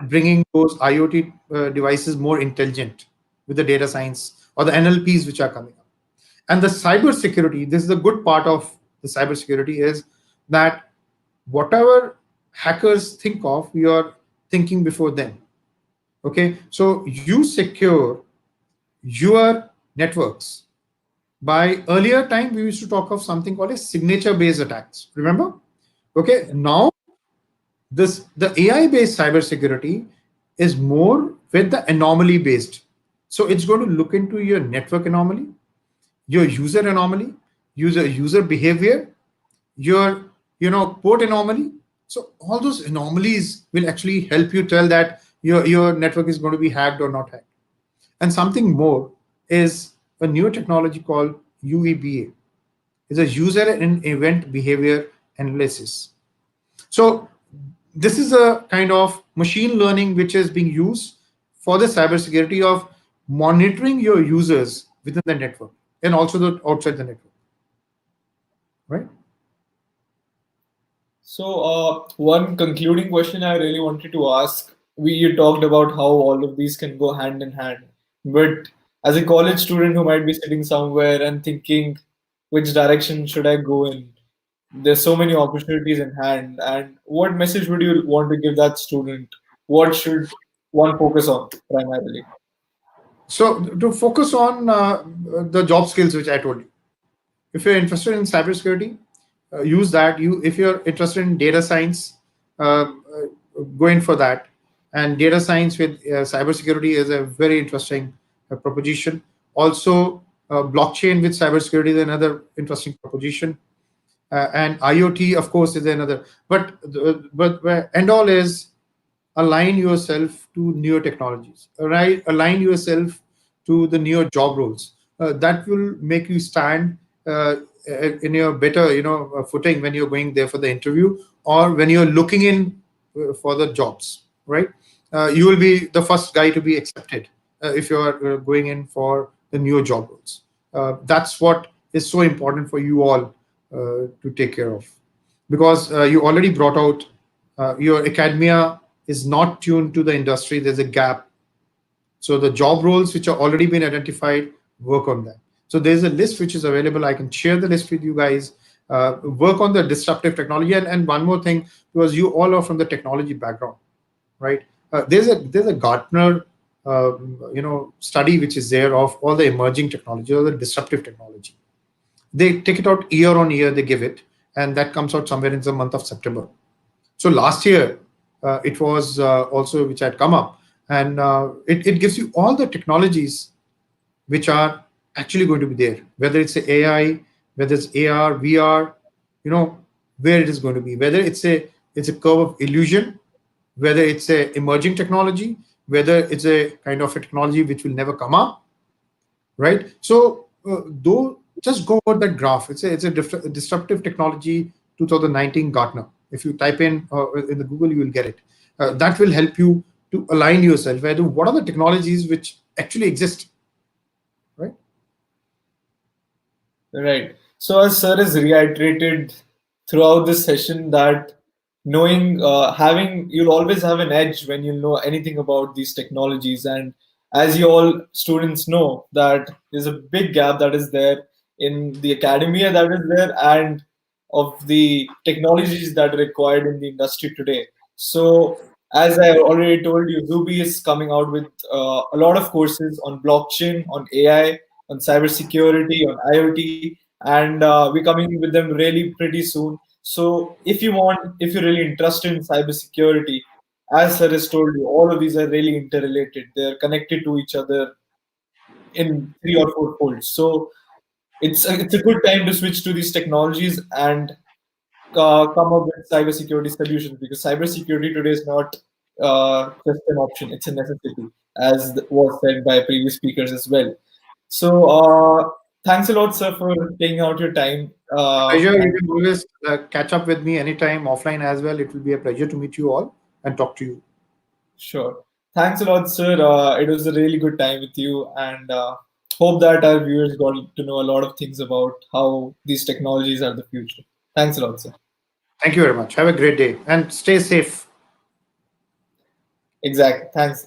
bringing those IoT devices more intelligent with the data science or the NLPs which are coming up. And the cyber security, this is the good part of the cyber security, is that whatever hackers think of, you're thinking before them. Okay, so you secure your networks. By earlier time, we used to talk of something called a signature based attacks. Remember? Okay, now this the AI based cybersecurity is more with the anomaly based. So it's going to look into your network anomaly, your user anomaly, user behavior, your port anomaly. So all those anomalies will actually help you tell that your network is going to be hacked or not hacked. And something more is a new technology called UEBA. It's a user and event behavior analysis. So this is a kind of machine learning which is being used for the cybersecurity of monitoring your users within the network and also the outside the network, right? So, one concluding question I really wanted to ask. You talked about how all of these can go hand in hand, but as a college student who might be sitting somewhere and thinking, which direction should I go in? There's so many opportunities in hand, and what message would you want to give that student? What should one focus on primarily? So to focus on the job skills which I told you, if you're interested in cybersecurity, use that. If you're interested in data science, go in for that. And data science with cybersecurity is a very interesting proposition. Also, blockchain with cybersecurity is another interesting proposition. And IoT, of course, is another. But end all is align yourself to newer technologies, right? Align yourself to the newer job roles. That will make you stand in your better, footing when you're going there for the interview or when you're looking in for the jobs, right? You will be the first guy to be accepted if you're going in for the newer job roles. That's what is so important for you all to take care of, because you already brought out your academia is not tuned to the industry. There's a gap. So the job roles which are already been identified, work on that. So there's a list which is available. I can share the list with you guys. Work on the disruptive technology. And one more thing, because you all are from the technology background, right? There's a Gartner study which is there of all the emerging technology or the disruptive technology. They take it out year on year. They give it, and that comes out somewhere in the month of September. So last year, it was also which had come up, and it gives you all the technologies which are actually going to be there, whether it's AI, whether it's AR, VR, where it is going to be, whether it's a curve of illusion, whether it's a emerging technology, whether it's a kind of a technology which will never come up, right? So though just go over that graph. It's a disruptive technology 2019 Gartner. If you type in the Google, you will get it. That will help you to align yourself. What are the technologies which actually exist, right? Right. So, as Sir has reiterated throughout this session, that knowing, you'll always have an edge when you know anything about these technologies. And as you all students know, that there's a big gap that is there in the academia that is there and of the technologies that are required in the industry today. So, as I already told you, Zubi is coming out with a lot of courses on blockchain, on AI, on cybersecurity, on IoT, and we're coming with them really pretty soon. So if you're really interested in cybersecurity, as sir has told you, all of these are really interrelated. They're connected to each other in three or four folds. So it's a good time to switch to these technologies and come up with cybersecurity solutions, because cybersecurity today is not just an option; it's a necessity, as was said by previous speakers as well. So thanks a lot, sir, for taking out your time. Pleasure. You And can always catch up with me anytime offline as well. It will be a pleasure to meet you all and talk to you. sure, thanks a lot, sir. It was a really good time with you, and hope that our viewers got to know a lot of things about how these technologies are the future. Thanks a lot, sir. Thank you very much. Have a great day and stay safe. Exactly. Thanks.